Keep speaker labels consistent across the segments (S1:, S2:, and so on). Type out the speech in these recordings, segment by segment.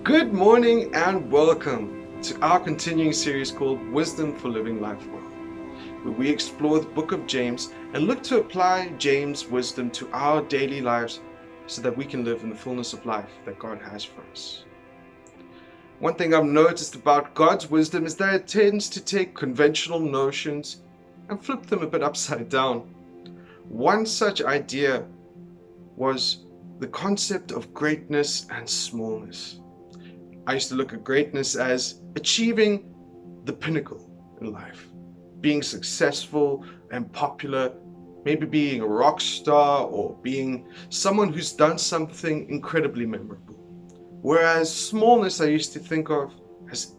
S1: Good morning and welcome to our continuing series called Wisdom for Living Life Well, where we explore the book of James and look to apply James' wisdom to our daily lives so that we can live in the fullness of life that God has for us. One thing I've noticed about God's wisdom is that it tends to take conventional notions and flip them a bit upside down. One such idea was the concept of greatness and smallness. I used to look at greatness as achieving the pinnacle in life, being successful and popular, maybe being a rock star or being someone who's done something incredibly memorable. Whereas smallness I used to think of as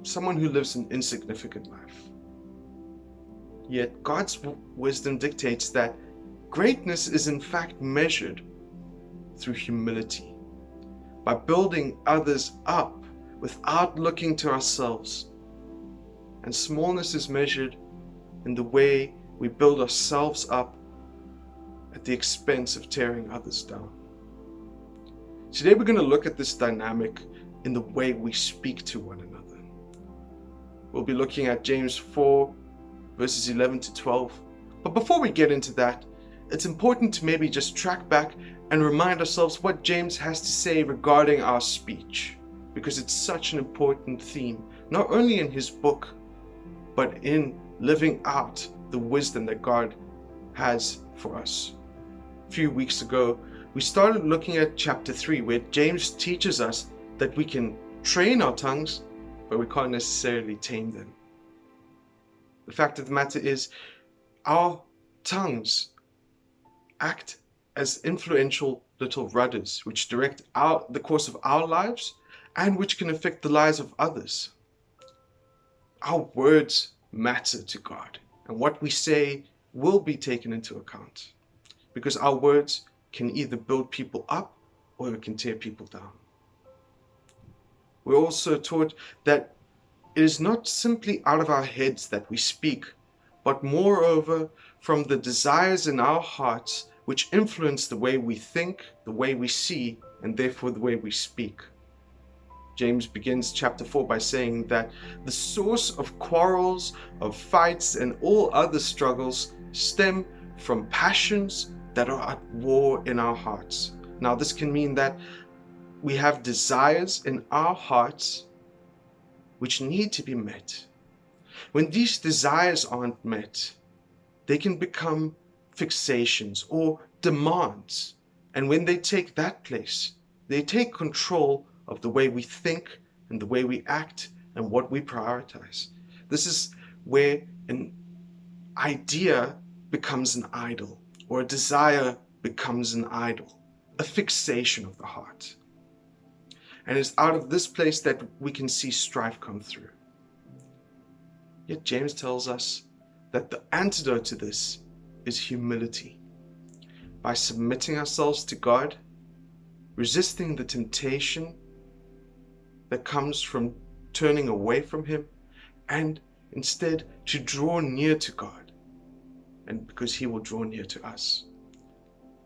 S1: someone who lives an insignificant life. Yet God's wisdom dictates that greatness is in fact measured through humility, by building others up without looking to ourselves. And smallness is measured in the way we build ourselves up at the expense of tearing others down. Today we're going to look at this dynamic in the way we speak to one another. We'll be looking at James 4 verses 11 to 12. But before we get into that, it's important to maybe just track back and remind ourselves what James has to say regarding our speech, because it's such an important theme, not only in his book, but in living out the wisdom that God has for us. A few weeks ago, we started looking at chapter 3, where James teaches us that we can train our tongues, but we can't necessarily tame them. The fact of the matter is, our tongues act as influential little rudders which direct the course of our lives and which can affect the lives of others. Our words matter to God, and what we say will be taken into account, because our words can either build people up or it can tear people down. We're also taught that it is not simply out of our heads that we speak, but moreover from the desires in our hearts which influence the way we think, the way we see, and therefore the way we speak. James begins chapter 4 by saying that the source of quarrels, of fights, and all other struggles stem from passions that are at war in our hearts. Now, this can mean that we have desires in our hearts which need to be met. When these desires aren't met, they can become fixations or demands. And when they take that place, they take control of the way we think and the way we act and what we prioritize. This is where an idea becomes an idol, or a desire becomes an idol, a fixation of the heart. And it's out of this place that we can see strife come through. Yet James tells us that the antidote to this is humility. By submitting ourselves to God, resisting the temptation that comes from turning away from Him, and instead to draw near to God, and because He will draw near to us.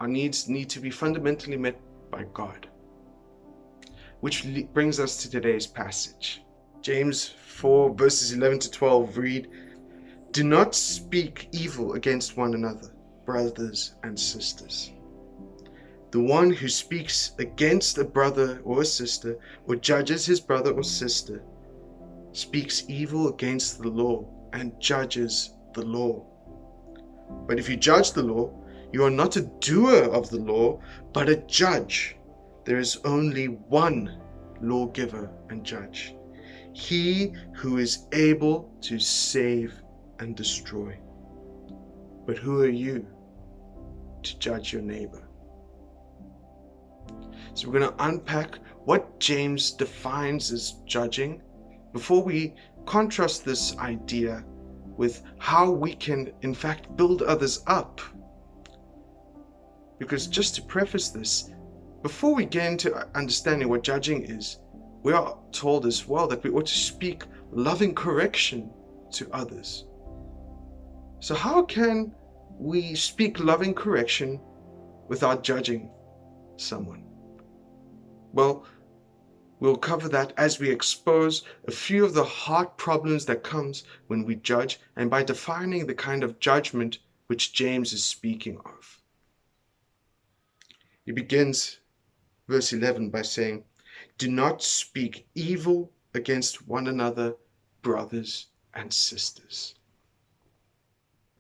S1: Our needs need to be fundamentally met by God. Which brings us to today's passage. James 4 verses 11 to 12 read, "Do not speak evil against one another, brothers and sisters. The one who speaks against a brother or a sister, or judges his brother or sister, speaks evil against the law and judges the law. But if you judge the law, you are not a doer of the law, but a judge. There is only one lawgiver and judge, He who is able to save and destroy. But who are you to judge your neighbor?" So we're going to unpack what James defines as judging before we contrast this idea with how we can in fact build others up. Because just to preface this, before we get into understanding what judging is, we are told as well that we ought to speak loving correction to others. So how can we speak loving correction without judging someone? Well, We'll cover that as we expose a few of the heart problems that comes when we judge, and by defining the kind of judgment which James is speaking of. He begins verse 11 by saying, "Do not speak evil against one another, brothers and sisters."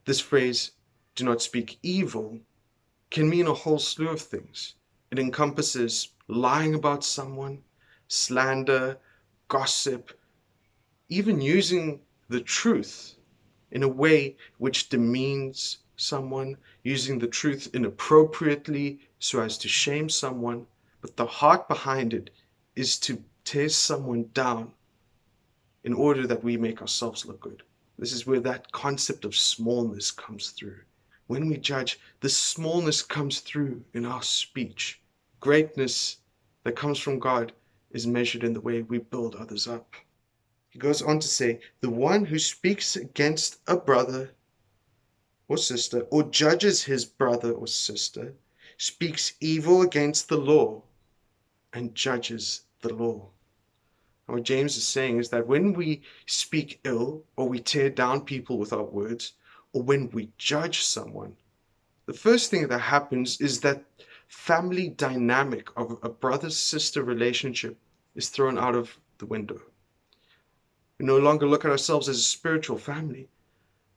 S1: This phrase, "do not speak evil," can mean a whole slew of things. It encompasses lying about someone, slander, gossip, even using the truth in a way which demeans someone, using the truth inappropriately so as to shame someone. But the heart behind it is to tear someone down in order that we make ourselves look good. This is where that concept of smallness comes through. When we judge, the smallness comes through in our speech. Greatness that comes from God is measured in the way we build others up. He goes on to say, "The one who speaks against a brother or sister, or judges his brother or sister, speaks evil against the law and judges the law." And what James is saying is that when we speak ill, or we tear down people with our words, or when we judge someone, the first thing that happens is that family dynamic of a brother-sister relationship is thrown out of the window. We no longer look at ourselves as a spiritual family,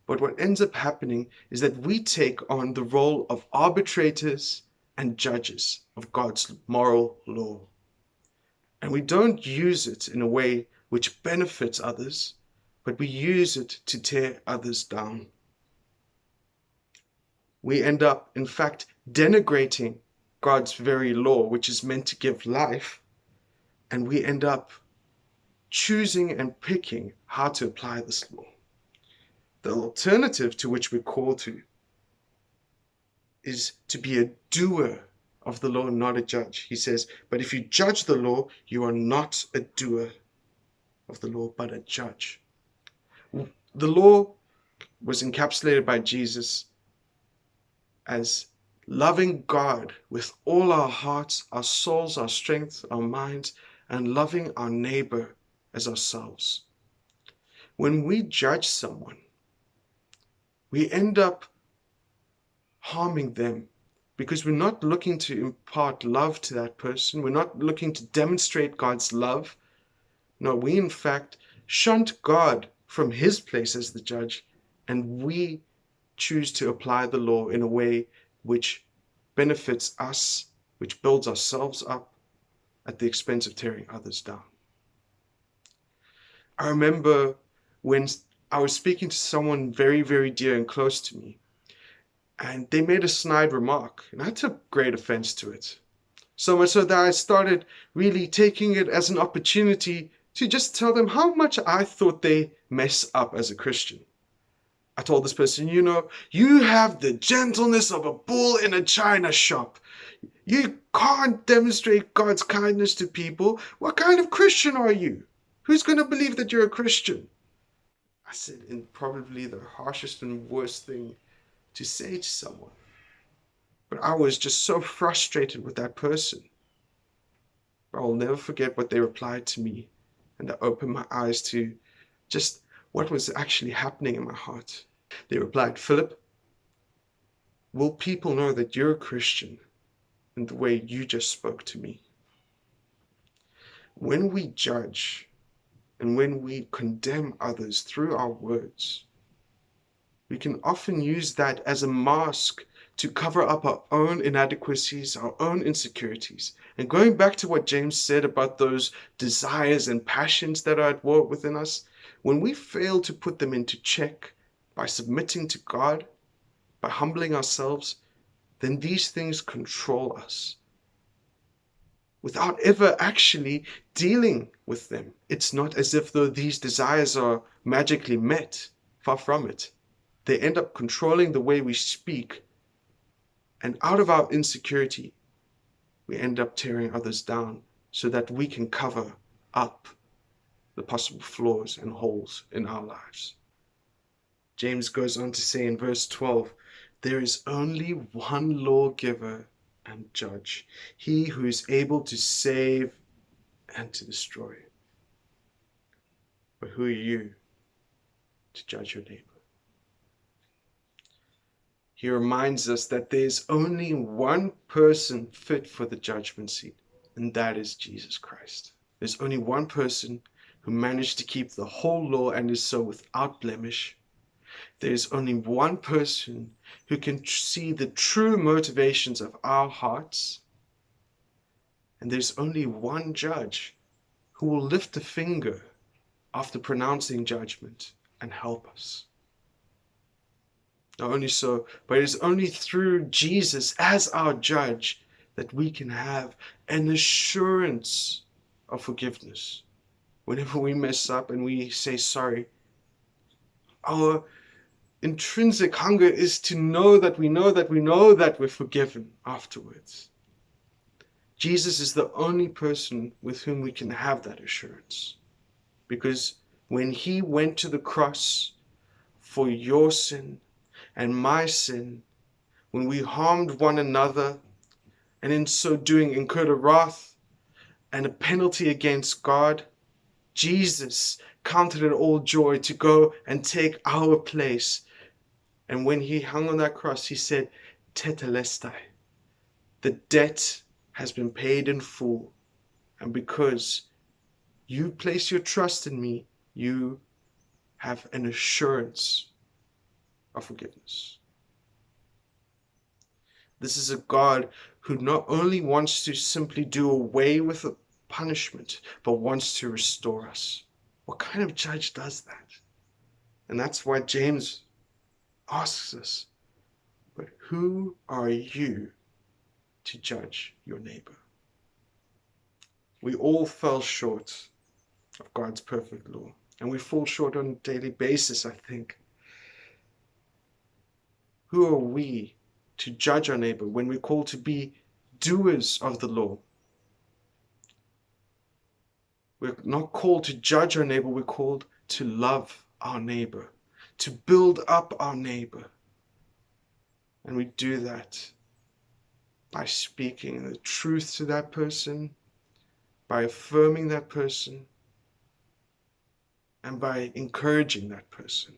S1: but what ends up happening is that we take on the role of arbitrators and judges of God's moral law. And we don't use it in a way which benefits others, but we use it to tear others down. We end up, in fact, denigrating God's very law, which is meant to give life, and we end up choosing and picking how to apply this law. The alternative to which we're called to is to be a doer of the law, not a judge. He says, "But if you judge the law, you are not a doer of the law, but a judge." The law was encapsulated by Jesus as loving God with all our hearts, our souls, our strength, our minds, and loving our neighbor as ourselves. When we judge someone, we end up harming them because we're not looking to impart love to that person. We're not looking to demonstrate God's love. No, we in fact shunt God from his place as the judge, and we choose to apply the law in a way which benefits us, which builds ourselves up at the expense of tearing others down. I remember when I was speaking to someone very, very dear and close to me, and they made a snide remark, and I took great offense to it. So much so that I started really taking it as an opportunity to just tell them how much I thought they mess up as a Christian. I told this person, you have the gentleness of a bull in a china shop. You can't demonstrate God's kindness to people. What kind of Christian are you? Who's going to believe that you're a Christian? I said, in probably the harshest and worst thing to say to someone. But I was just so frustrated with that person. But I'll never forget what they replied to me, and that opened my eyes to just what was actually happening in my heart. They replied, "Philip, will people know that you're a Christian in the way you just spoke to me?" When we judge and when we condemn others through our words, we can often use that as a mask to cover up our own inadequacies, our own insecurities. And going back to what James said about those desires and passions that are at war within us, when we fail to put them into check by submitting to God, by humbling ourselves, then these things control us without ever actually dealing with them. It's not as if though these desires are magically met. Far from it. They end up controlling the way we speak, and out of our insecurity, we end up tearing others down so that we can cover up the possible flaws and holes in our lives. James goes on to say in verse 12, "There is only one lawgiver and judge, he who is able to save and to destroy. But who are you to judge your neighbor? He reminds us that there's only one person fit for the judgment seat, and that is Jesus Christ. There's only one person who managed to keep the whole law and is so without blemish. There's only one person who can see the true motivations of our hearts. And there's only one judge who will lift a finger after pronouncing judgment and help us. Not only so, but it is only through Jesus as our judge that we can have an assurance of forgiveness. Whenever we mess up and we say sorry, our intrinsic hunger is to know that we know that we know that we're forgiven afterwards. Jesus is the only person with whom we can have that assurance. Because when he went to the cross for your sin and my sin, when we harmed one another and in so doing incurred a wrath and a penalty against God, Jesus counted it all joy to go and take our place. And when he hung on that cross, he said, Tetelestai, the debt has been paid in full. And because you place your trust in me, you have an assurance of forgiveness. This is a God who not only wants to simply do away with the punishment, but wants to restore us. What kind of judge does that? And that's why James asks us, but who are you to judge your neighbor? We all fell short of God's perfect law, and we fall short on a daily basis, I think. Who are we to judge our neighbor when we're called to be doers of the law? We're not called to judge our neighbor, we're called to love our neighbor, to build up our neighbor. And we do that by speaking the truth to that person, by affirming that person, and by encouraging that person.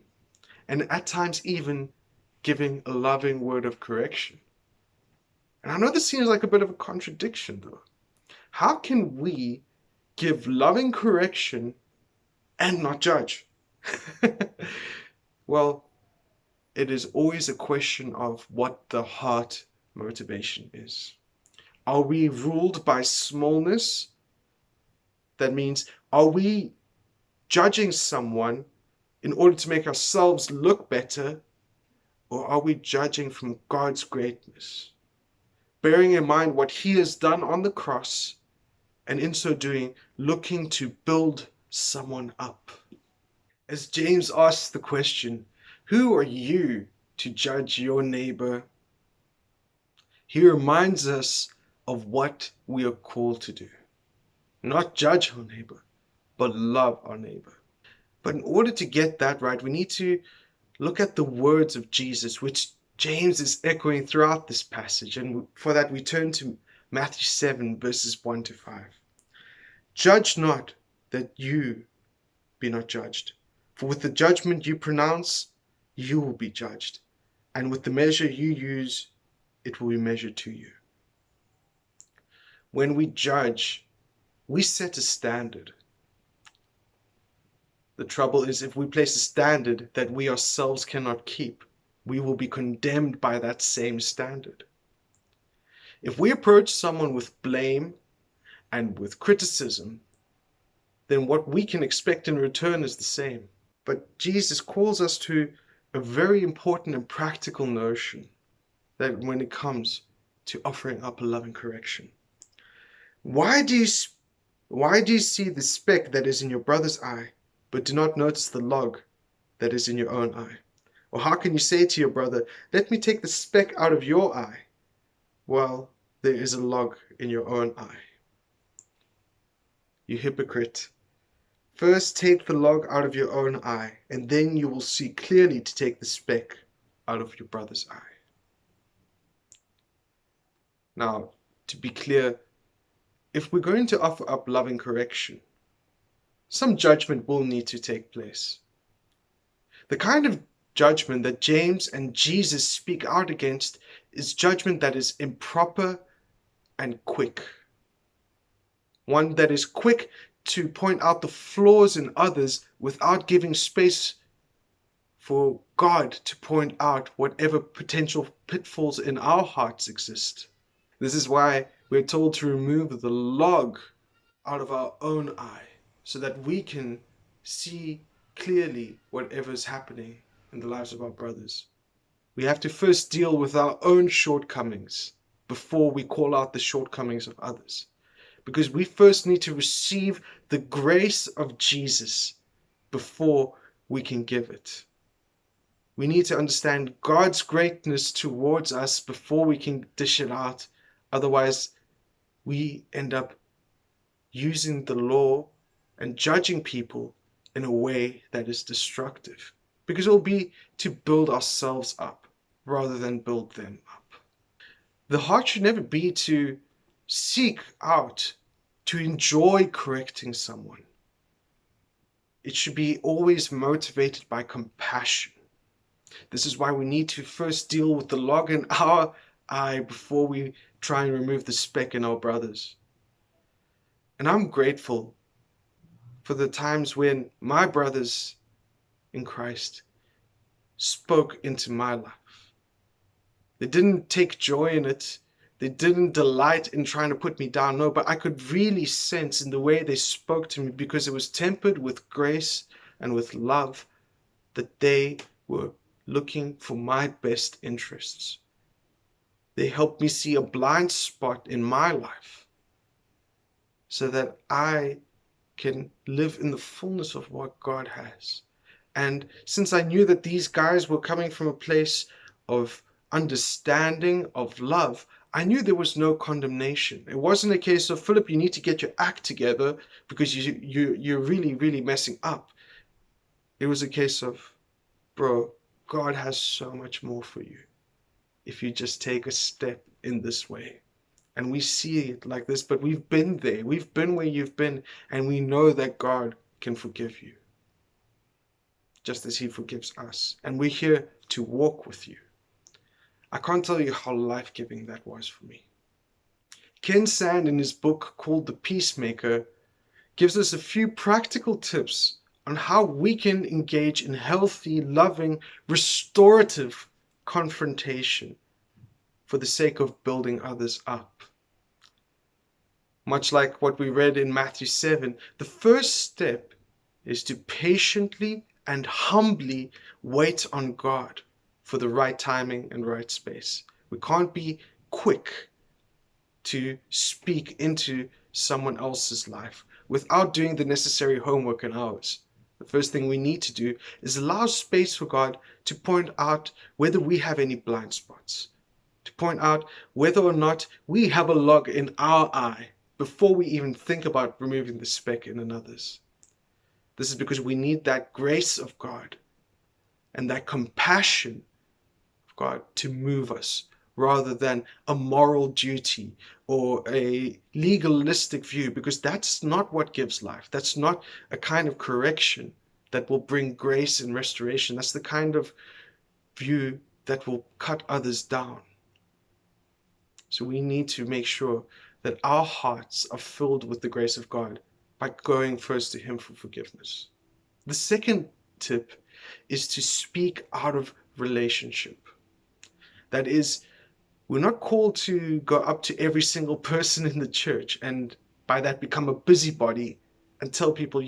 S1: And at times even giving a loving word of correction. And I know this seems like a bit of a contradiction though. How can we give loving correction and not judge? Well, it is always a question of what the heart motivation is. Are we ruled by smallness? That means, are we judging someone in order to make ourselves look better? Or are we judging from God's greatness? Bearing in mind what he has done on the cross, and in so doing, looking to build someone up. As James asks the question, who are you to judge your neighbor? He reminds us of what we are called to do. Not judge our neighbor, but love our neighbor. But in order to get that right, we need to look at the words of Jesus, which James is echoing throughout this passage. And for that, we turn to Matthew 7, verses 1 to 5. Judge not that you be not judged. For with the judgment you pronounce, you will be judged. And with the measure you use, it will be measured to you. When we judge, we set a standard. The trouble is, if we place a standard that we ourselves cannot keep, we will be condemned by that same standard. If we approach someone with blame and with criticism, then what we can expect in return is the same. But Jesus calls us to a very important and practical notion that when it comes to offering up a loving correction. Why do you see the speck that is in your brother's eye, but do not notice the log that is in your own eye? Or how can you say to your brother, let me take the speck out of your eye, while there is a log in your own eye? You hypocrite. First take the log out of your own eye, and then you will see clearly to take the speck out of your brother's eye. Now, to be clear, if we're going to offer up loving correction, some judgment will need to take place. The kind of judgment that James and Jesus speak out against is judgment that is improper and quick. One that is quick to point out the flaws in others without giving space for God to point out whatever potential pitfalls in our hearts exist. This is why we're told to remove the log out of our own eye so that we can see clearly whatever is happening in the lives of our brothers. We have to first deal with our own shortcomings before we call out the shortcomings of others. Because we first need to receive the grace of Jesus before we can give it. We need to understand God's greatness towards us before we can dish it out. Otherwise, we end up using the law and judging people in a way that is destructive. Because it will be to build ourselves up rather than build them up. The heart should never be to seek out, to enjoy correcting someone. It should be always motivated by compassion. This is why we need to first deal with the log in our eye before we try and remove the speck in our brothers. And I'm grateful for the times when my brothers in Christ spoke into my life. They didn't take joy in it. They didn't delight in trying to put me down. No, but I could really sense in the way they spoke to me, because it was tempered with grace and with love, that they were looking for my best interests. They helped me see a blind spot in my life so that I can live in the fullness of what God has. And since I knew that these guys were coming from a place of understanding, of love, I knew there was no condemnation. It wasn't a case of, Philip, you need to get your act together because you're really, really messing up. It was a case of, bro, God has so much more for you if you just take a step in this way. And we see it like this, but we've been there. We've been where you've been, and we know that God can forgive you, just as he forgives us. And we're here to walk with you. I can't tell you how life-giving that was for me. Ken Sand, in his book called The Peacemaker, gives us a few practical tips on how we can engage in healthy, loving, restorative confrontation for the sake of building others up. Much like what we read in Matthew 7, the first step is to patiently and humbly wait on God for the right timing and right space. We can't be quick to speak into someone else's life without doing the necessary homework in ours. The first thing we need to do is allow space for God to point out whether we have any blind spots, to point out whether or not we have a log in our eye before we even think about removing the speck in another's. This is because we need that grace of God and that compassion of God to move us, rather than a moral duty or a legalistic view, because that's not what gives life. That's not a kind of correction that will bring grace and restoration. That's the kind of view that will cut others down. So we need to make sure that our hearts are filled with the grace of God by going first to him for forgiveness. The second tip is to speak out of relationship. That is, we're not called to go up to every single person in the church and by that become a busybody and tell people,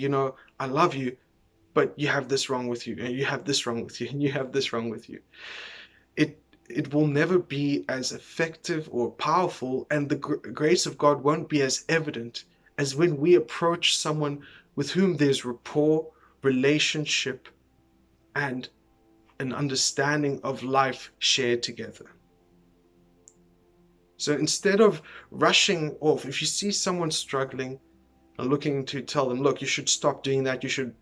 S1: I love you, but you have this wrong with you, and you have this wrong with you, and you have this wrong with you. It will never be as effective or powerful, and the grace of God won't be as evident as when we approach someone with whom there's rapport, relationship, and an understanding of life shared together. So instead of rushing off, if you see someone struggling and looking to tell them, look, you should stop doing that, you should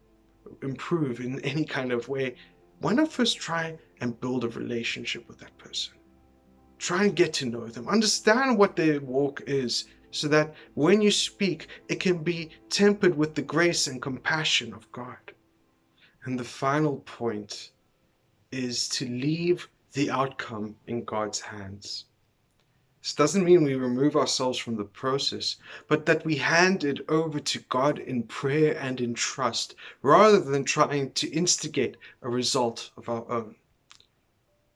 S1: improve in any kind of way, why not first try and build a relationship with that person? Try and get to know them. Understand what their walk is so that when you speak, it can be tempered with the grace and compassion of God. And the final point is to leave the outcome in God's hands. This doesn't mean we remove ourselves from the process, but that we hand it over to God in prayer and in trust, rather than trying to instigate a result of our own.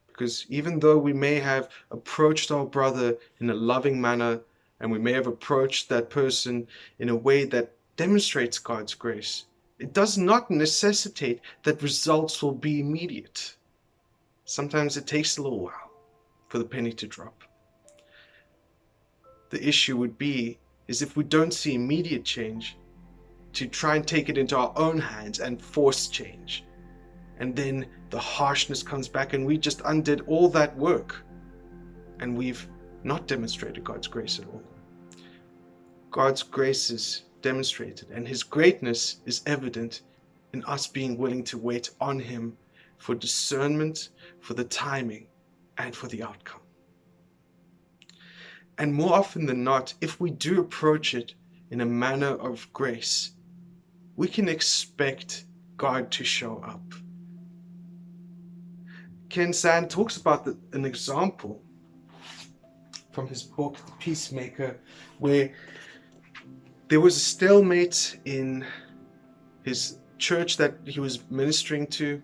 S1: Because even though we may have approached our brother in a loving manner, and we may have approached that person in a way that demonstrates God's grace, it does not necessitate that results will be immediate. Sometimes it takes a little while for the penny to drop. The issue would be is if we don't see immediate change, to try and take it into our own hands and force change. And then the harshness comes back and we just undid all that work. And we've not demonstrated God's grace at all. God's grace is demonstrated and His greatness is evident in us being willing to wait on Him for discernment, for the timing, and for the outcome. And more often than not, if we do approach it in a manner of grace, we can expect God to show up. Ken Sand talks about an example from his book, The Peacemaker, where there was a stalemate in his church that he was ministering to,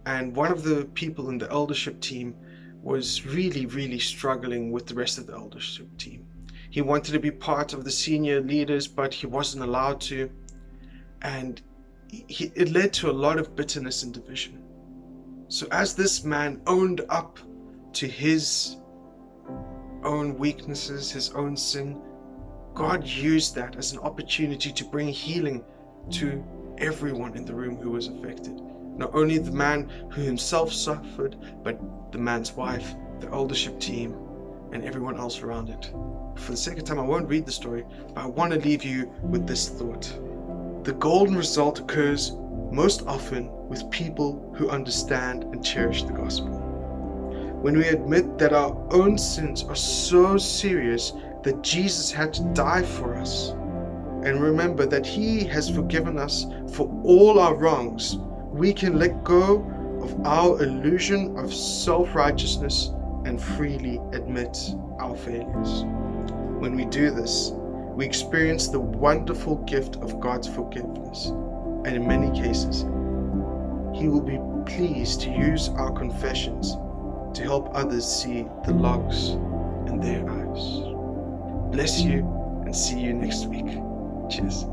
S1: and one of the people in the eldership team was really struggling with the rest of the eldership team. He wanted to be part of the senior leaders, but he wasn't allowed to, and it led to a lot of bitterness and division. So as this man owned up to his own weaknesses, his own sin, God used that as an opportunity to bring healing to everyone in the room who was affected. Not only the man who himself suffered, but the man's wife, the eldership team, and everyone else around it. For the sake of time, I won't read the story, but I want to leave you with this thought. The golden result occurs most often with people who understand and cherish the gospel. When we admit that our own sins are so serious that Jesus had to die for us, and remember that He has forgiven us for all our wrongs, we can let go of our illusion of self-righteousness and freely admit our failures. When we do this, we experience the wonderful gift of God's forgiveness, and in many cases, He will be pleased to use our confessions to help others see the logs in their eyes. Bless you, and see you next week. Cheers.